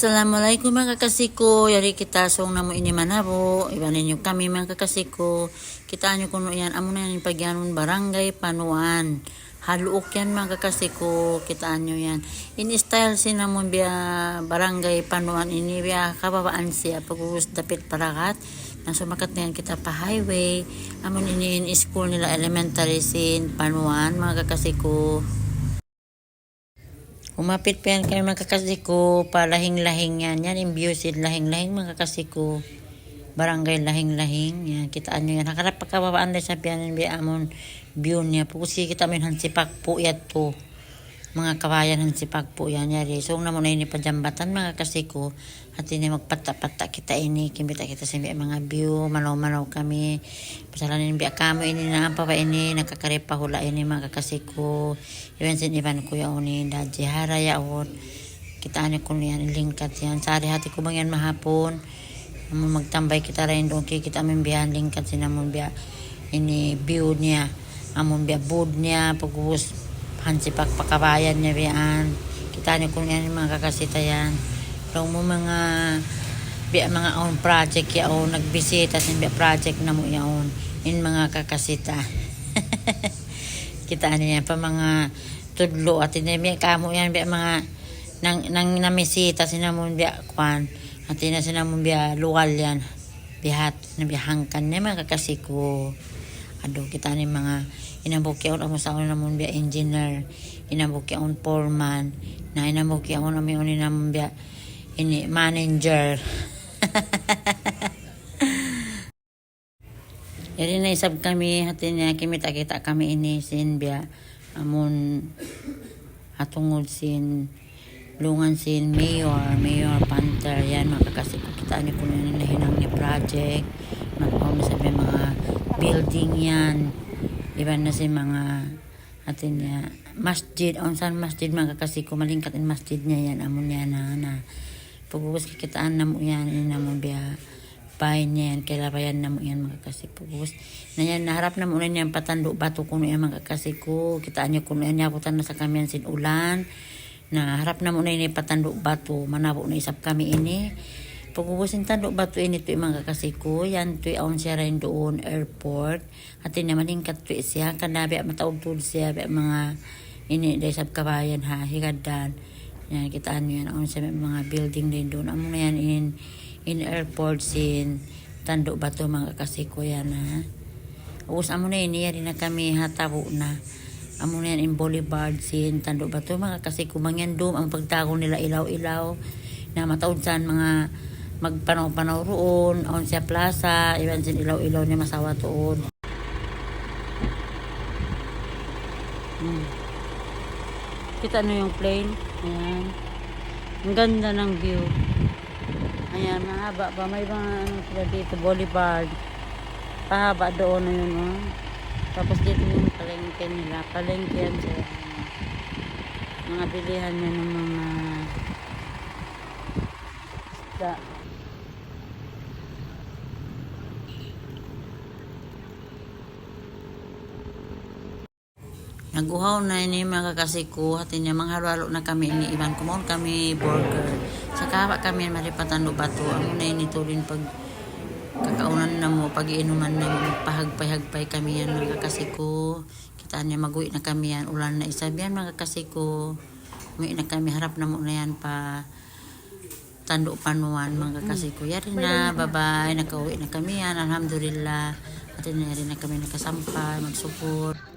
Assalamualaikum mga kakasiko. Yari kita song namo ini manabo. Ibanin nyo kami mga kakasiko. Kita nyo kuno yan. Amo na yan yung pagyanon barangay Panuan. Haluok yan mga kakasiko. Kita nyo yan. In style sinamon biya barangay Panuan. Ini biya kababaan siya. Pag-uus dapit parakat. Nasumakat na yan kita pa highway. Amon ini in school nila elementary sin Panuan mga kakasiko. Umapit pa yan kami mga kakasiko, palahing-lahing yan. Yan, imbusid, lahing-lahing mga kakasiko. Barangay lahing-lahing. Yan, kitaan nyo yan. Nakarap pagkababaan din sa piyanin, amon view niya. Pukusi kita min hansipak po yan to. Mga kawayan hansipak po yan. Yari. So, na muna ini pajambatan mga kakasiko. At ini magpata-pata kita ini. Kimbita kita sa mga view. Manaw-manaw kami. Pasalanin biya kamo ini na ang papa ini. Nakakaripa hula ini mga kakasiko. Iwan sin iban ko yaon ni Dadji Hara yaon. Kita ani ko yan lingkat yan. Sari hati ko bang yan mahapon. Magtambay kita rin doon. Kita amin biya lingkat sinamon biya. Ini view niya. Amon biya bood niya. Pagubos hansipak pakabayan niya biyaan. Kita ani ko yan mga kakasita yan. Pero mo mga biya mga own project yaon. Nagbisita sin biya project na mo yaon. In mga kakasita. Kita ano yan pa mga tudlo at inami kamo yan biya mga nang namisita sinamon biya kwan at ina sinamon biya luwal yan bihat na biyahangkan niya mga kakasiko. Ado kita ni mga inabukyaon amo sa namon biya engineer, inabukyaon foreman, na inabukyaon ami oni namon biya ini manager. Yari na isab kami, hatin niya kimita-kita kami ini sin biya amon hatungod sin lungan sin mayor Panther yan mga kakasiko. Kita niyo kung ano nahinang ni project magpaon sa mga building yan iban na si mga hatin niya masjid on san masjid mga kakasiko malingkat in masjid niya yan amon niya na pagubos kikitaan na mo yan inamon biya bayan niya yan, kailabayan na mo yan mga kakasiko. Na yan, naharap na mo na yan, patando bato kuno yan mga kakasiko. Kitaan niyo kuno yan, yakutan na sa kami yan sin ulan. Naharap na mo na yan, patando bato, manabo na isap kami ini. Pagkubusin tando bato ini ito yung mga kakasiko. Yan, ito yung siya rin doon, airport. At yun naman yung katuwi siya, kanabi at mataugtod siya, mga ini, dahil sa kabayan ha, higadan. Yan, kitaan niyo yan, aon siya mga building din doon. Amo na yan in airport sin tando ba to mga kakasiko yan ha. Ubus amo na yun na kami hatabo na amo na yan in Boulevard sin tando ba to mga kakasiko mangyan doon ang pagtago nila ilaw-ilaw na mataod saan mga magpanaw-panaw roon on siya plaza iwan sin ilaw-ilaw niya masawa tuod. Kita na yung plane ayan ang ganda ng view. Ayan, mahaba pa. May mga ano sila dito, Boulevard. Pahaba doon na yun, oh. Tapos dito yung palengke nila. Palengke yan siya. Mga bilihan niya ng mga isda. Naguhaw na ini mga kakasiko hatin niya mga halo-halo na kami ini iban kumon kami burger sa kawa kami maripatando bato amo na ini tulin pag kakaunan na mo pag-iinuman na mo pahagpay kami yan mga kakasiko. Kita niya maguwi na kami yan ulan na isa yan mga kakasiko umuwi na kami harap na mo na yan pa tando Panuan mga kakasiko. Yari na bye-bye nakauwi na kami yan alhamdulillah at yari na kami nakasampay mag-support.